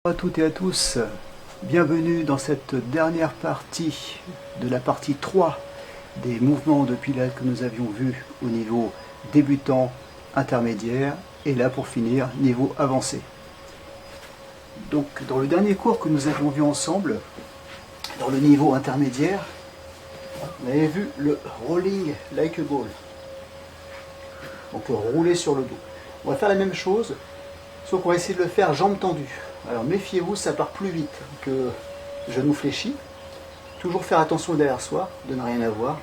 Bonjour à toutes et à tous, bienvenue dans cette dernière partie de la partie 3 des mouvements de pilates que nous avions vus au niveau débutant, intermédiaire et là pour finir niveau avancé. Donc dans le dernier cours que nous avions vu ensemble, dans le niveau intermédiaire, on avait vu le rolling like a ball, donc rouler sur le dos. On va faire la même chose, sauf qu'on va essayer de le faire jambes tendues. Alors méfiez-vous, ça part plus vite que genou fléchi. Toujours faire attention derrière soi, de ne rien avoir.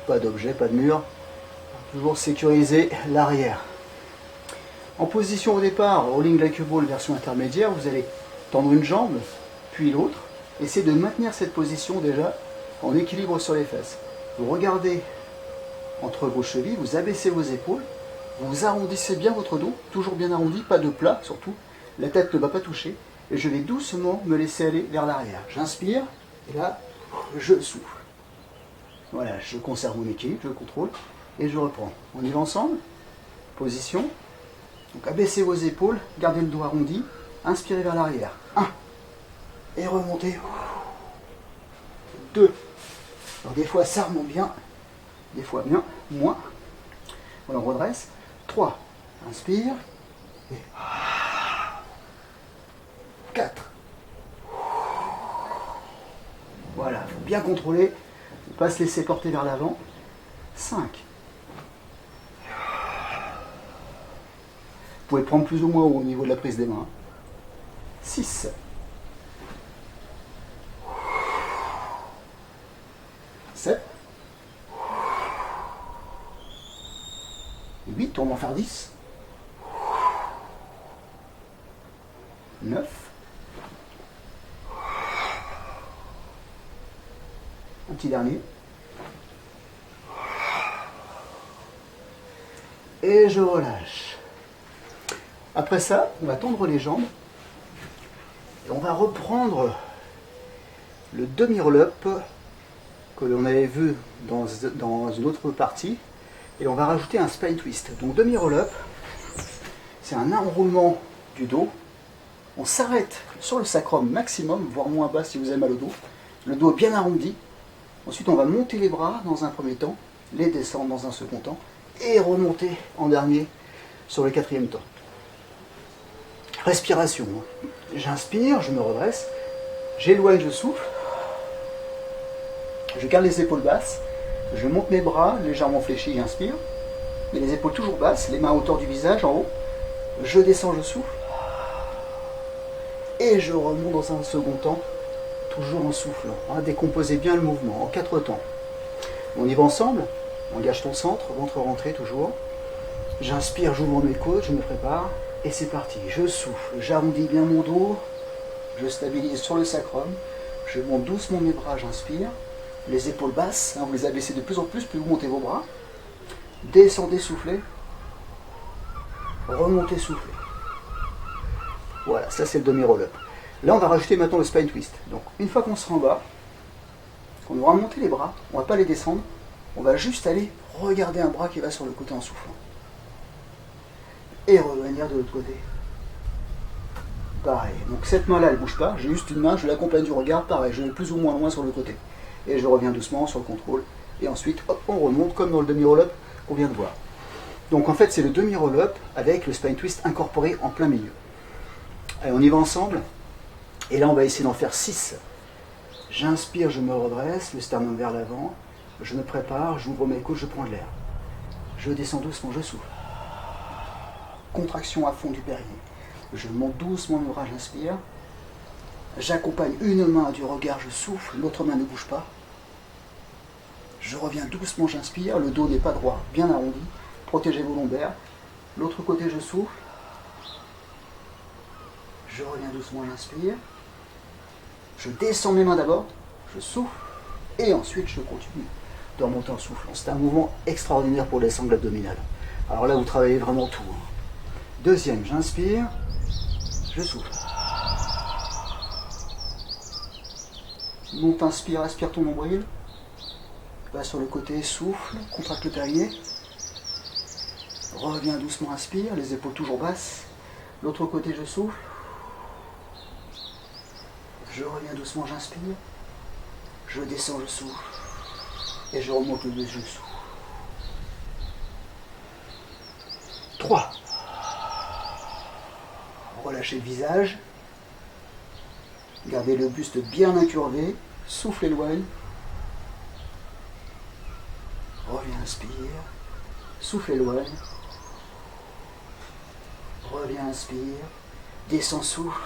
Pas d'objet, pas de mur. Toujours sécuriser l'arrière. En position au départ, rolling like a ball version intermédiaire, vous allez tendre une jambe, puis l'autre. Essayez de maintenir cette position déjà en équilibre sur les fesses. Vous regardez entre vos chevilles, vous abaissez vos épaules, vous arrondissez bien votre dos, toujours bien arrondi, pas de plat surtout. La tête ne va pas toucher et je vais doucement me laisser aller vers l'arrière. J'inspire et là, je souffle. Voilà, je conserve mon équilibre, je contrôle et je reprends. On y va ensemble. Position. Donc abaissez vos épaules, gardez le dos arrondi, inspirez vers l'arrière. 1. Et remontez. 2. Alors des fois ça remonte bien, des fois bien, moins. Voilà, on redresse. 3. Inspire. Et 4. Voilà, il faut bien contrôler, ne pas se laisser porter vers l'avant. 5. Vous pouvez prendre plus ou moins au niveau de la prise des mains. 6. 7. 8, on va en faire 10. 9. Un petit dernier. Et je relâche. Après ça, on va tendre les jambes. Et on va reprendre le demi-roll-up que l'on avait vu dans une autre partie. Et on va rajouter un spine twist. Donc demi-roll-up, c'est un enroulement du dos. On s'arrête sur le sacrum maximum, voire moins bas si vous avez mal au dos. Le dos est bien arrondi. Ensuite, on va monter les bras dans un premier temps, les descendre dans un second temps, et remonter en dernier sur le quatrième temps. Respiration. J'inspire, je me redresse, j'éloigne, je souffle. Je garde les épaules basses, je monte mes bras légèrement fléchis, j'inspire. Mais les épaules toujours basses, les mains à hauteur du visage, en haut. Je descends, je souffle. Et je remonte dans un second temps, toujours en soufflant. Décomposez bien le mouvement, en 4 temps. On y va ensemble. Engage ton centre, ventre rentré toujours. J'inspire, j'ouvre mes côtes, je me prépare. Et c'est parti, je souffle, j'arrondis bien mon dos. Je stabilise sur le sacrum. Je monte doucement mes bras, j'inspire. Les épaules basses, vous les abaissez de plus en plus vous montez vos bras. Descendez, soufflez. Remontez, soufflez. Voilà, ça c'est le demi-roll-up. Là, on va rajouter maintenant le spine twist. Donc, une fois qu'on sera en bas, qu'on aura monté les bras, on ne va pas les descendre, on va juste aller regarder un bras qui va sur le côté en soufflant. Et revenir de l'autre côté. Pareil. Donc, cette main-là, elle ne bouge pas. J'ai juste une main, je l'accompagne du regard. Pareil, je vais plus ou moins loin sur le côté. Et je reviens doucement sur le contrôle. Et ensuite, hop, on remonte comme dans le demi-roll-up qu'on vient de voir. Donc, en fait, c'est le demi-roll-up avec le spine twist incorporé en plein milieu. Allez, on y va ensemble. Et là, on va essayer d'en faire 6. J'inspire, je me redresse, le sternum vers l'avant. Je me prépare, j'ouvre mes côtes, je prends de l'air. Je descends doucement, je souffle. Contraction à fond du périnée. Je monte doucement mes bras, j'inspire. J'accompagne une main du regard, je souffle. L'autre main ne bouge pas. Je reviens doucement, j'inspire. Le dos n'est pas droit, bien arrondi. Protégez vos lombaires. L'autre côté, je souffle. Je reviens doucement, j'inspire. Je descends mes mains d'abord, je souffle, et ensuite je continue de remonter en soufflant. C'est un mouvement extraordinaire pour les sangles abdominales. Alors là, vous travaillez vraiment tout. Deuxième, j'inspire, je souffle. Monte, inspire, aspire ton nombril. Va sur le côté, souffle, contracte le périnée. Reviens doucement, inspire, les épaules toujours basses. L'autre côté, je souffle. Je reviens doucement, j'inspire. Je descends, je souffle. Et je remonte le buste, je souffle. 3. Relâchez le visage. Gardez le buste bien incurvé. Souffle, éloigne. Reviens, inspire. Souffle, éloigne. Reviens, inspire. Descends, souffle.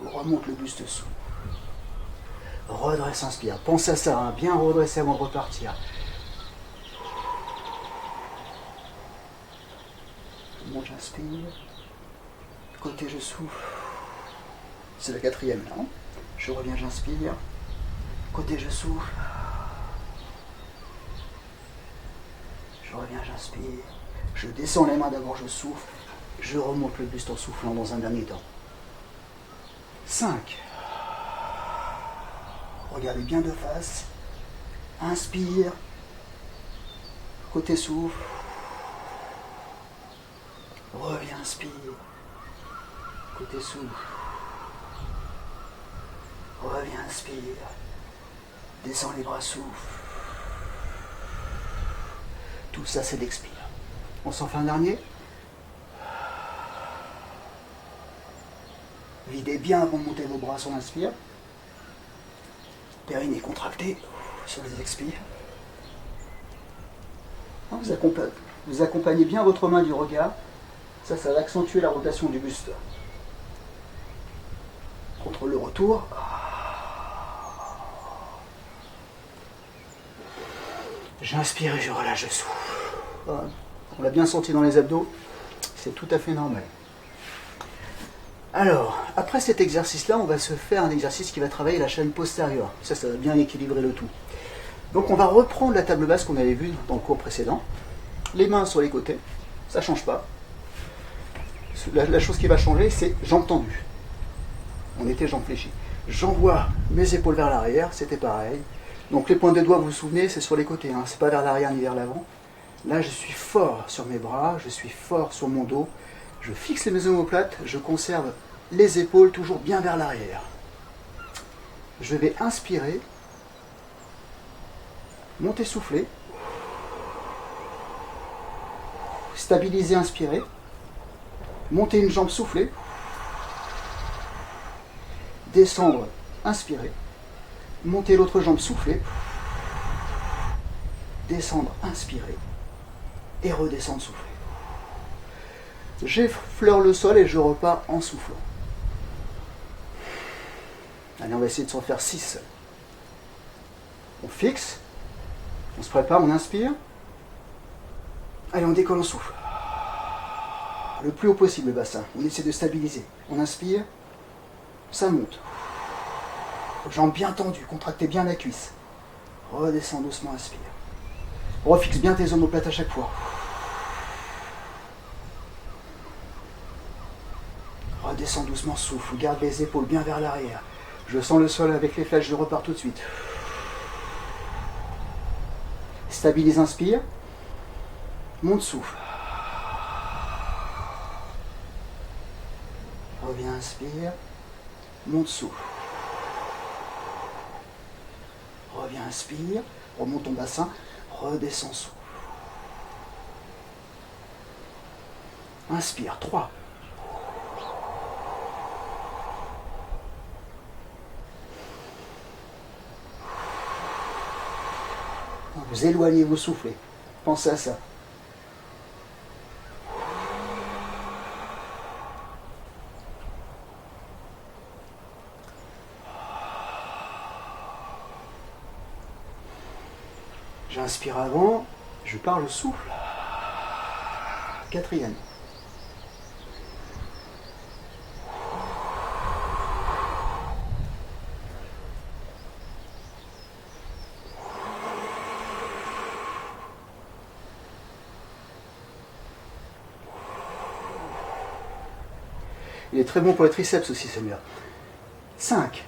Remonte le buste, souffle. Redresse, inspire. Pense à ça, hein. Bien redresser avant de repartir. Je monte, j'inspire. Côté, je souffle. C'est la 4e là. Hein. Je reviens, j'inspire. Côté, je souffle. Je reviens, j'inspire. Je descends les mains d'abord, je souffle. Je remonte le buste en soufflant dans un dernier temps. 5. Regardez bien de face. Inspire. Côté souffle. Reviens, inspire. Côté souffle. Reviens, inspire. Descends les bras, souffle. Tout ça, c'est l'expire. On s'en fait un dernier. Videz bien avant de monter vos bras sur l'inspire. Périnée contracté sur les expires. Vous accompagnez bien votre main du regard. Ça va accentuer la rotation du buste. Contre le retour. J'inspire et je relâche, je souffle. Voilà. On l'a bien senti dans les abdos. C'est tout à fait normal. Alors, après cet exercice-là, on va se faire un exercice qui va travailler la chaîne postérieure. Ça va bien équilibrer le tout. Donc on va reprendre la table basse qu'on avait vue dans le cours précédent. Les mains sur les côtés, ça ne change pas. La chose qui va changer, c'est jambes tendues. On était jambes fléchies. J'envoie mes épaules vers l'arrière, c'était pareil. Donc les points des doigts, vous vous souvenez, c'est sur les côtés, hein. C'est pas vers l'arrière ni vers l'avant. Là, je suis fort sur mes bras, je suis fort sur mon dos. Je fixe mes omoplates, je conserve les épaules toujours bien vers l'arrière. Je vais inspirer, monter, souffler, stabiliser, inspirer, monter une jambe, souffler, descendre, inspirer, monter l'autre jambe, souffler, descendre, inspirer, et redescendre, souffler. J'effleure le sol et je repars en soufflant. Allez, on va essayer de s'en faire 6. On fixe, on se prépare, on inspire. Allez, on décolle, on souffle. Le plus haut possible le bassin. On essaie de stabiliser. On inspire, ça monte. Jambes bien tendues, contractez bien la cuisse. Redescends doucement, inspire. Refixe bien tes omoplates à chaque fois. Redescends doucement, souffle, garde les épaules bien vers l'arrière. Je sens le sol avec les flèches, je repars tout de suite. Stabilise, inspire. Monte, souffle. Reviens, inspire. Monte, souffle. Reviens, inspire. Remonte ton bassin. Redescends, souffle. Inspire, 3. Vous éloignez, vous soufflez. Pensez à ça. J'inspire avant, je pars le souffle. 4e. Il est très bon pour les triceps aussi, celui-là. 5.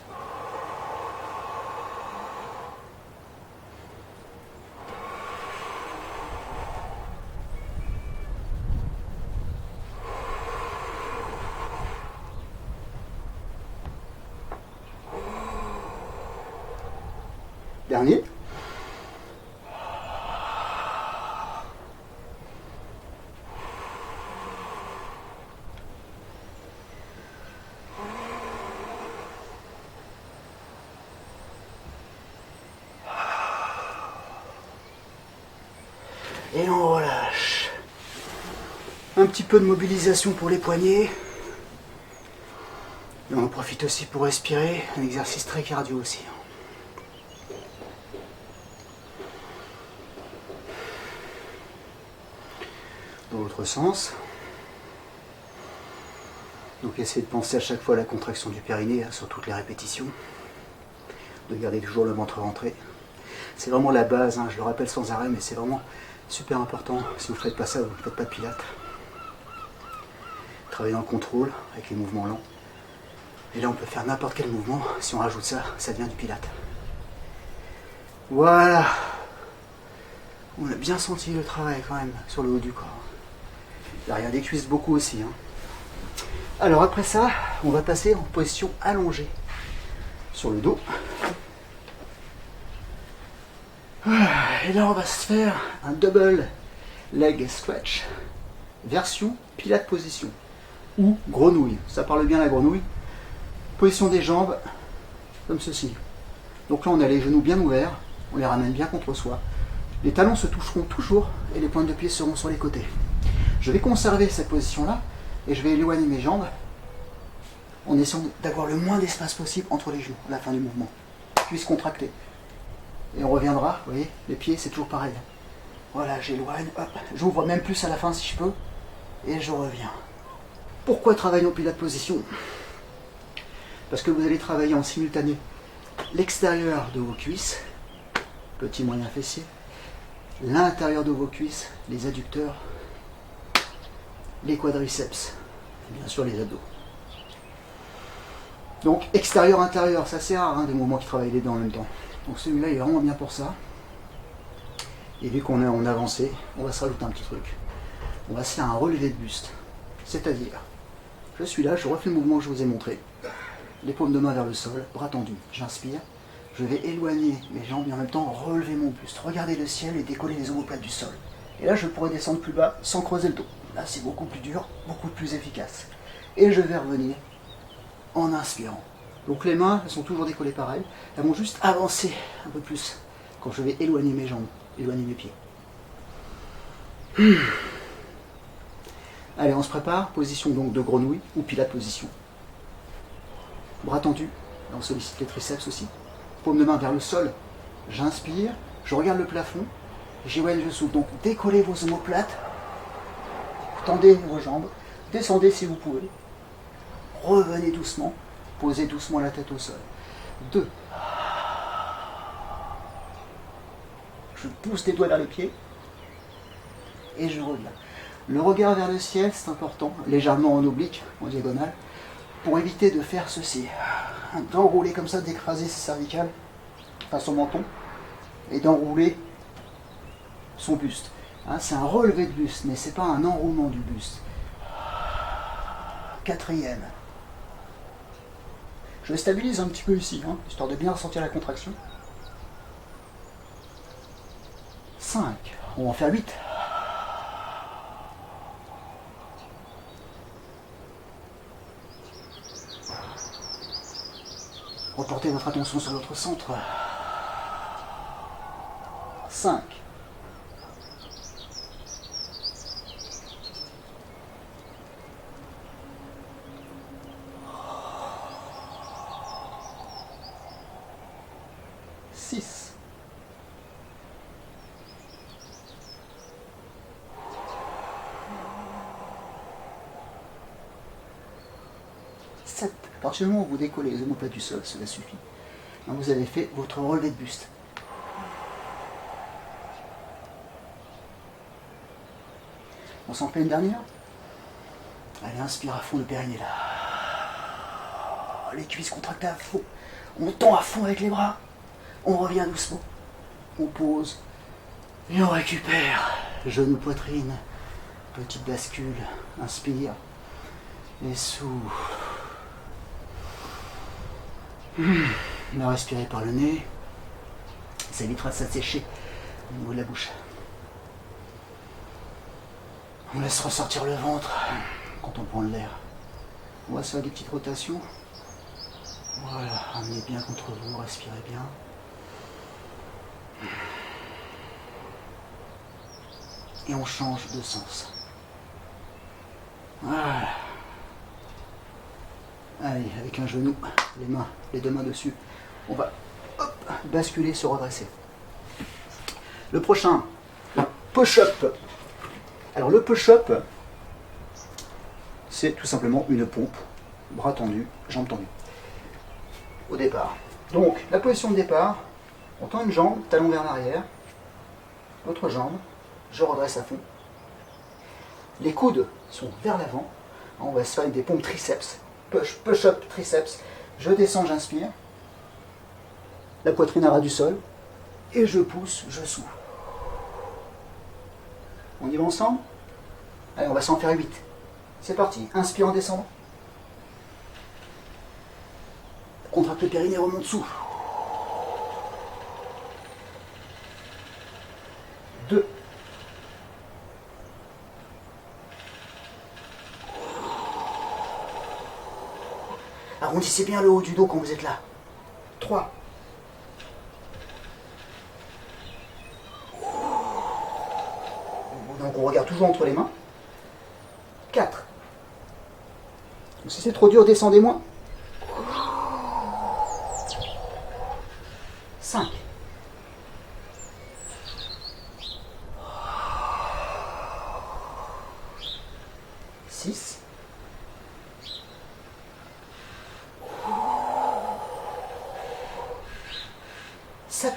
Dernier. Et on relâche. Un petit peu de mobilisation pour les poignets. Et on en profite aussi pour respirer. Un exercice très cardio aussi. Dans l'autre sens. Donc essayez de penser à chaque fois à la contraction du périnée sur toutes les répétitions. De garder toujours le ventre rentré. C'est vraiment la base, je le rappelle sans arrêt, mais c'est vraiment super important. Si vous ne faites pas ça, vous ne faites pas de pilates. Travailler dans le contrôle avec les mouvements lents. Et là, on peut faire n'importe quel mouvement. Si on rajoute ça, ça devient du pilate. Voilà. On a bien senti le travail quand même sur le haut du corps. L'arrière des cuisses beaucoup aussi. Alors après ça, on va passer en position allongée. Sur le dos. Et là, on va se faire un double leg stretch. Version pilate position. Ou grenouille. Ça parle bien la grenouille. Position des jambes, comme ceci. Donc là, on a les genoux bien ouverts, on les ramène bien contre soi. Les talons se toucheront toujours et les pointes de pied seront sur les côtés. Je vais conserver cette position-là et je vais éloigner mes jambes en essayant d'avoir le moins d'espace possible entre les genoux à la fin du mouvement. Cuisses contractées. Et on reviendra, vous voyez, les pieds, c'est toujours pareil. Voilà, j'éloigne, hop, j'ouvre même plus à la fin si je peux, et je reviens. Pourquoi travailler en pilate position ? Parce que vous allez travailler en simultané l'extérieur de vos cuisses, petit moyen fessier, l'intérieur de vos cuisses, les adducteurs, les quadriceps, et bien sûr les abdos. Donc extérieur-intérieur, ça c'est rare, des mouvements qui travaillent les deux en même temps. Donc celui-là il est vraiment bien pour ça. Et vu qu'on est en avancée, on va se rajouter un petit truc. On va se faire un relevé de buste. C'est-à-dire, je suis là, je refais le mouvement que je vous ai montré. Les paumes de main vers le sol, bras tendus. J'inspire, je vais éloigner mes jambes et en même temps relever mon buste. Regarder le ciel et décoller les omoplates du sol. Et là, je pourrais descendre plus bas sans creuser le dos. Là, c'est beaucoup plus dur, beaucoup plus efficace. Et je vais revenir en inspirant. Donc les mains, elles sont toujours décollées pareil. Elles vont juste avancer un peu plus quand je vais éloigner mes jambes, éloigner mes pieds. Allez, on se prépare. Position donc de grenouille ou pilate position. Bras tendus, on sollicite les triceps aussi. Paume de main vers le sol, j'inspire, je regarde le plafond, j'éloigne, je souffle. Donc décollez vos omoplates, tendez vos jambes, descendez si vous pouvez. Revenez doucement, posez doucement la tête au sol. 2. Je pousse les doigts vers les pieds et je reviens. Le regard vers le ciel, c'est important, légèrement en oblique, en diagonale, pour éviter de faire ceci. D'enrouler comme ça, d'écraser ses cervicales face au menton et d'enrouler son buste. C'est un relevé de buste, mais c'est pas un enroulement du buste. 4e. Je stabilise un petit peu ici, histoire de bien ressentir la contraction. 5. On va en faire 8. Reportez votre attention sur votre centre. 5. 6. 7. À partir du moment où vous décollez les omoplates du sol, cela suffit. Donc vous avez fait votre relevé de buste. On s'en fait une dernière. Allez, inspire à fond le périnée là. Les cuisses contractées à fond. On tend à fond avec les bras. On revient doucement. On pose. Et on récupère. Genou, poitrine. Petite bascule. Inspire. Et souffle. On va respirer par le nez. Ça évitera de s'assécher au niveau de la bouche. On laisse ressortir le ventre quand on prend de l'air. On va se faire des petites rotations. Voilà, amenez bien contre vous, respirez bien. Et on change de sens. Voilà. Allez, avec un genou, les deux mains dessus, on va basculer, se redresser. Le prochain, push-up. Alors le push-up, c'est tout simplement une pompe, bras tendus, jambes tendues. Au départ. Donc, la position de départ, on tend une jambe, talon vers l'arrière, l'autre jambe, je redresse à fond. Les coudes sont vers l'avant. On va se faire des pompes triceps, push-up triceps. Je descends, j'inspire. La poitrine à ras du sol. Et je pousse, je souffle. On y va ensemble? Allez, on va s'en faire 8. C'est parti. Inspire en descendant. Contracte le périnée, remonte souffle. 2. Arrondissez bien le haut du dos quand vous êtes là. 3. Donc on regarde toujours entre les mains. 4. Donc si c'est trop dur, descendez moins. 5. 6. 7.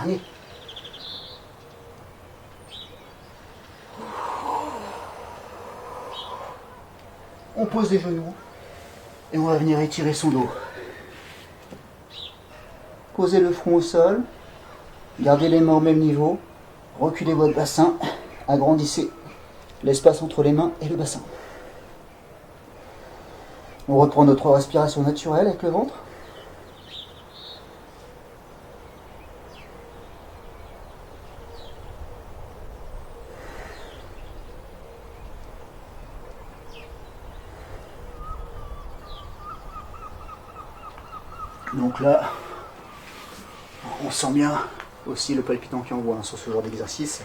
8. On pose les genoux et on va venir étirer son dos. Posez le front au sol, gardez les mains au même niveau, reculez votre bassin, agrandissez l'espace entre les mains et le bassin. On reprend notre respiration naturelle avec le ventre. Donc là, on sent bien aussi le palpitant qui envoie sur ce genre d'exercice.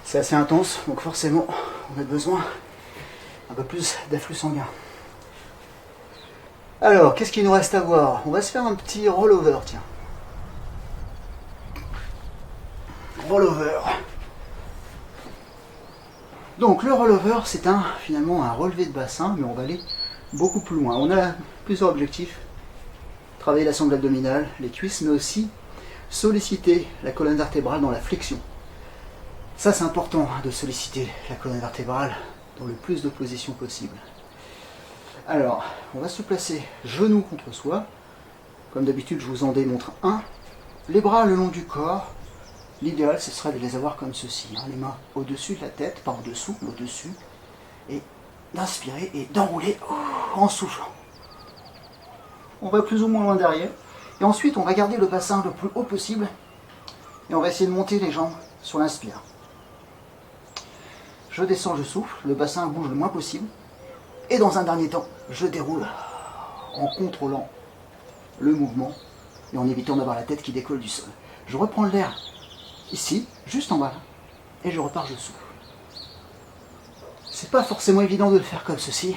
C'est assez intense, donc forcément, on a besoin un peu plus d'afflux sanguin. Alors, qu'est-ce qu'il nous reste à voir? On va se faire un petit rollover, tiens. Rollover. Donc le rollover, c'est finalement un relevé de bassin, mais on va aller beaucoup plus loin. On a plusieurs objectifs. Travailler la sangle abdominale, les cuisses, mais aussi solliciter la colonne vertébrale dans la flexion. Ça, c'est important de solliciter la colonne vertébrale dans le plus de positions possible. Alors, on va se placer genoux contre soi. Comme d'habitude, je vous en démontre un. Les bras le long du corps. L'idéal, ce serait de les avoir comme ceci. Les mains au-dessus de la tête, pas au-dessous, mais au-dessus. Et d'inspirer et d'enrouler en soufflant. On va plus ou moins loin derrière. Et ensuite, on va garder le bassin le plus haut possible. Et on va essayer de monter les jambes sur l'inspire. Je descends, je souffle. Le bassin bouge le moins possible. Et dans un dernier temps, je déroule en contrôlant le mouvement et en évitant d'avoir la tête qui décolle du sol. Je reprends l'air ici, juste en bas, et je repars, je souffle. C'est pas forcément évident de le faire comme ceci,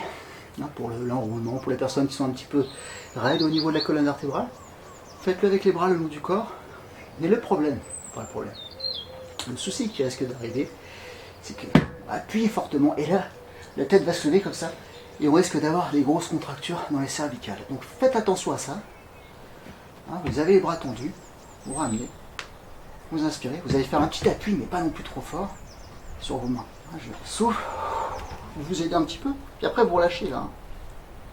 pour l'enroulement, pour les personnes qui sont un petit peu raides au niveau de la colonne vertébrale. Faites-le avec les bras le long du corps. Mais le problème, le souci qui risque d'arriver, c'est que appuyez fortement, et là, la tête va se lever comme ça, et on risque d'avoir des grosses contractures dans les cervicales. Donc faites attention à ça. Vous avez les bras tendus, vous ramenez, vous inspirez, vous allez faire un petit appui, mais pas non plus trop fort, sur vos mains. Je souffle, vous aidez un petit peu, puis après vous relâchez là.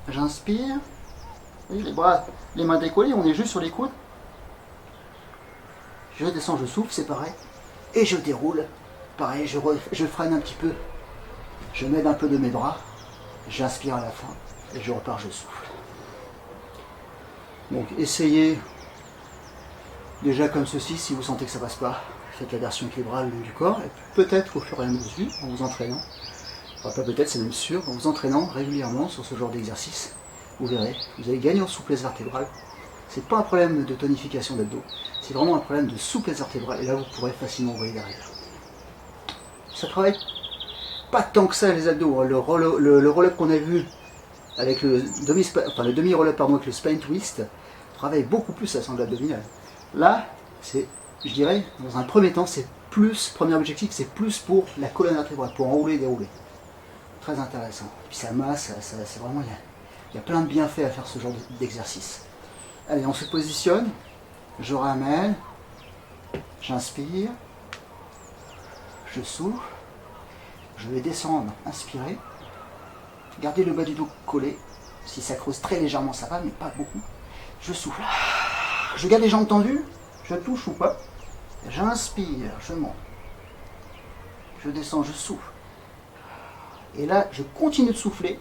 J'inspire, vous voyez, les bras, les mains décollées, on est juste sur les coudes. Je descends, je souffle, c'est pareil, et je déroule, pareil, je freine un petit peu, je m'aide un peu de mes bras, j'inspire à la fin, et je repars, je souffle. Donc essayez déjà comme ceci, si vous sentez que ça passe pas, faites la version équilibrale du corps, et peut-être au fur et à mesure, en vous entraînant, enfin pas peut-être, c'est même sûr, en vous entraînant régulièrement sur ce genre d'exercice, vous verrez, vous allez gagner en souplesse vertébrale. C'est pas un problème de tonification d'abdos, c'est vraiment un problème de souplesse vertébrale, et là vous pourrez facilement envoyer derrière. Ça travaille pas tant que ça les abdos, le roll-up qu'on a vu avec le demi-roll-up avec le spine twist travaille beaucoup plus la sangle abdominale. Là, c'est, je dirais, dans un premier temps, c'est plus, premier objectif, c'est plus pour la colonne vertébrale, pour enrouler et dérouler. Très intéressant. Et puis ça masse, c'est vraiment, il y a plein de bienfaits à faire ce genre d'exercice. Allez, on se positionne, je ramène, j'inspire, je souffle, je vais descendre, inspirer, gardez le bas du dos collé, si ça creuse très légèrement ça va, mais pas beaucoup, je souffle, je garde les jambes tendues, je touche ou pas, j'inspire, je monte, je descends, je souffle, et là je continue de souffler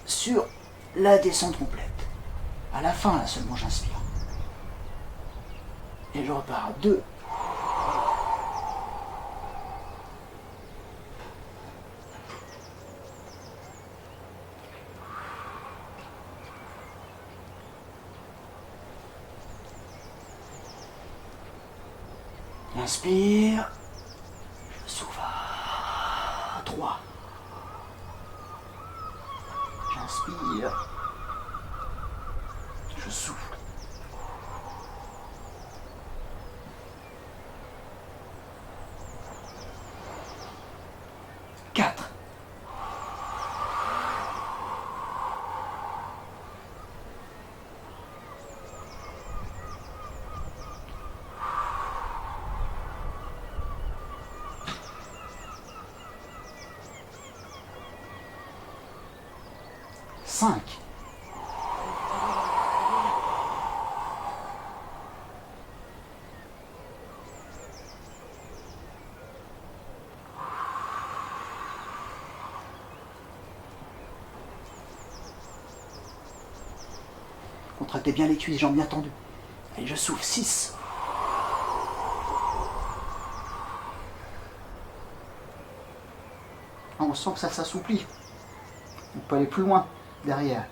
sur la descente complète, à la fin là seulement j'inspire, et je repars, 2, inspire, je souffle, 3, j'inspire, je souffle, 4, cinq, contractez bien les cuisses, jambes bien tendues. Allez, je souffle, 6. On sent que ça s'assouplit. On peut aller plus loin derrière.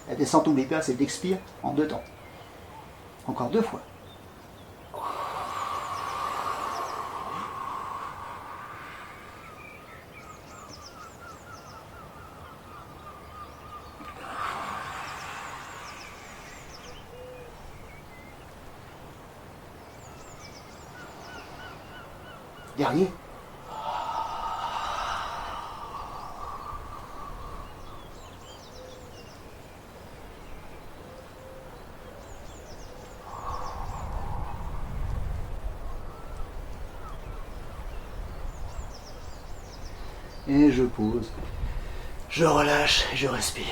La descente, n'oubliez pas, c'est d'expire en 2 temps. Encore 2 fois. Dernier. Et je pose. Je relâche et je respire.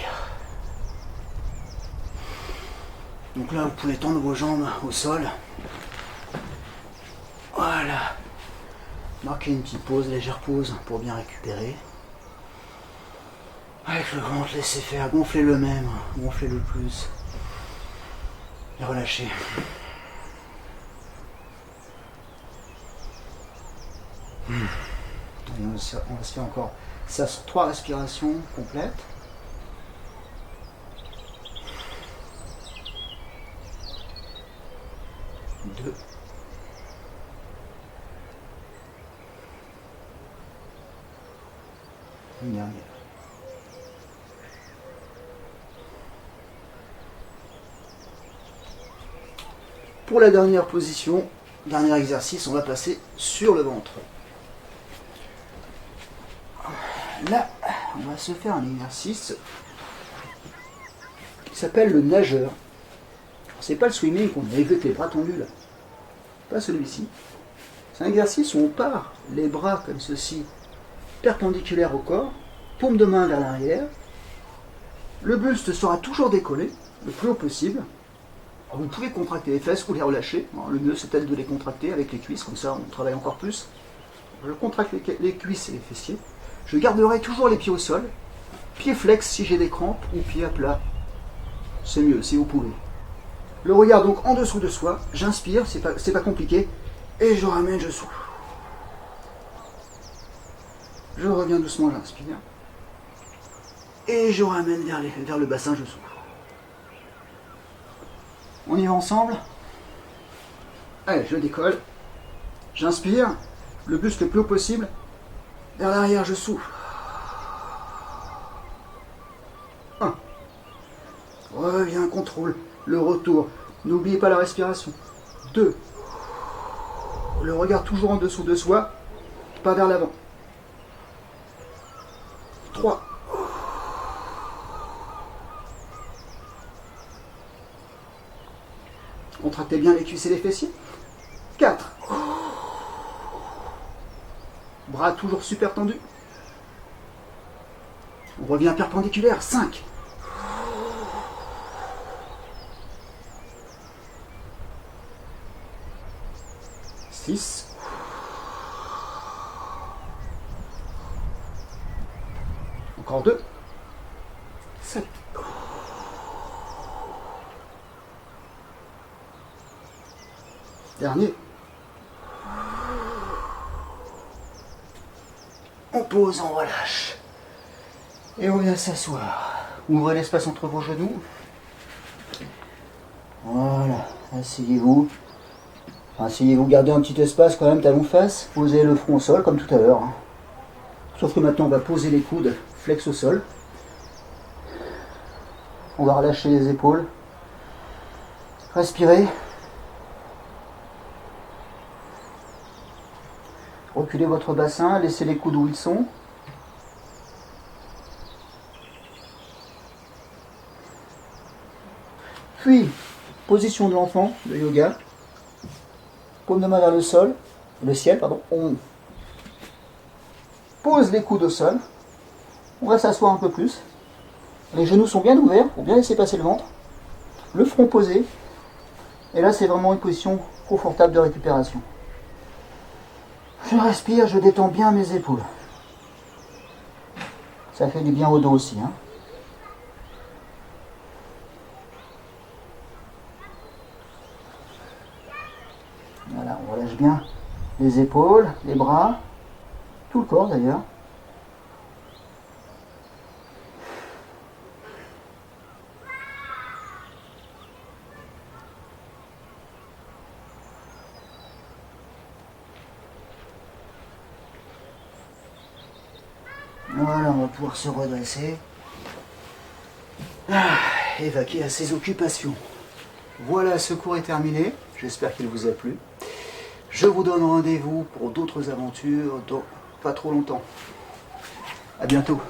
Donc là, vous pouvez tendre vos jambes au sol. Voilà. Marquez une petite pause, légère pause pour bien récupérer. Avec le ventre, laissez faire, gonflez le même, gonflez le plus. Et relâchez. Et on va se faire encore ça sur 3 respirations complètes. Deux. Une dernière. Pour la dernière position, dernier exercice, on va passer sur le ventre. Là, on va se faire un exercice qui s'appelle le nageur. C'est pas le swimming qu'on a avec les bras tendus là. Pas celui-ci. C'est un exercice où on part les bras comme ceci, perpendiculaires au corps, paume de main vers l'arrière. Le buste sera toujours décollé, le plus haut possible. Alors, vous pouvez contracter les fesses ou les relâcher. Alors, le mieux c'est peut-être de les contracter avec les cuisses, comme ça on travaille encore plus. Je contracte les cuisses et les fessiers. Je garderai toujours les pieds au sol. Pieds flex si j'ai des crampes ou pieds à plat. C'est mieux si vous pouvez. Le regard donc en dessous de soi. J'inspire, c'est pas compliqué. Et je ramène, je souffle. Je reviens doucement, j'inspire. Et je ramène vers le bassin, je souffle. On y va ensemble. Allez, je décolle. J'inspire. Le buste le plus haut possible. Vers l'arrière, je souffle. 1. Reviens, contrôle. Le retour. N'oubliez pas la respiration. 2. Le regard toujours en dessous de soi. Pas vers l'avant. 3. Contractez bien les cuisses et les fessiers. 4. Bras toujours super tendus. On revient perpendiculaire. 5. 6. Encore 2. 7. Dernier. On pose, on relâche. Et on vient s'asseoir. Ouvrez l'espace entre vos genoux. Voilà. Asseyez-vous. Asseyez-vous, gardez un petit espace quand même, talons face. Posez le front au sol comme tout à l'heure. Sauf que maintenant on va poser les coudes flex au sol. On va relâcher les épaules. Respirez. Reculez votre bassin, laissez les coudes où ils sont. Puis, position de l'enfant, de yoga. Paume de main vers le ciel, pardon. On pose les coudes au sol. On va s'asseoir un peu plus. Les genoux sont bien ouverts pour bien laisser passer le ventre. Le front posé. Et là, c'est vraiment une position confortable de récupération. Je respire, je détends bien mes épaules. Ça fait du bien au dos aussi. Hein. Voilà, on relâche bien les épaules, les bras, tout le corps d'ailleurs. Voilà, on va pouvoir se redresser. Et vaquer à ses occupations. Voilà, ce cours est terminé. J'espère qu'il vous a plu. Je vous donne rendez-vous pour d'autres aventures dans pas trop longtemps. À bientôt.